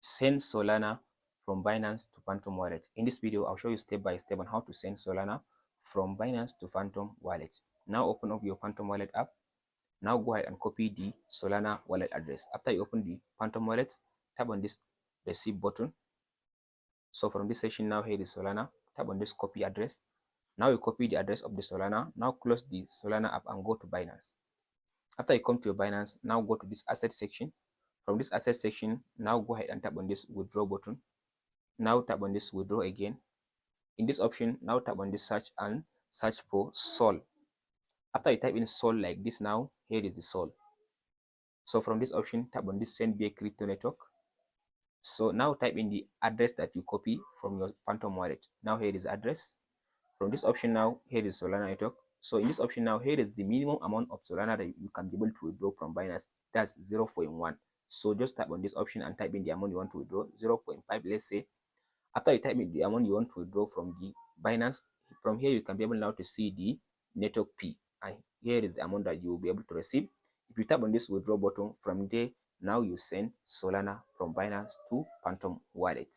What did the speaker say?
send Solana from Binance to Phantom Wallet. In this video, I'll show you step by step on how to send Solana from Binance to Phantom Wallet. Now open up your Phantom Wallet app. Now go ahead and copy the Solana wallet address. After you open the Phantom Wallet, tap on this receive button. So from this section now, here is Solana. Tap on this copy address. Now you copy the address of the Solana. Now close the Solana app and go to Binance. After you come to your Binance, now go to this asset section. From this asset section, now go ahead and tap on this withdraw button. Now tap on this withdraw again. In this option, now tap on this search and search for Sol. After you type in Sol like this, now here is the Sol. So from this option, tap on this send via crypto network. So now type in the address that you copy from your Phantom wallet. Now here is the address. From this option now, here is Solana network. So in this option now, here is the minimum amount of Solana that you can be able to withdraw from Binance. That's 0.1. So just tap on this option and type in the amount you want to withdraw, 0.5, let's say. After you type in the amount you want to withdraw from the Binance, from here you can be able now to see the network fee. And here is the amount that you will be able to receive. If you tap on this withdraw button, from there, now you send Solana from Binance to Phantom Wallet.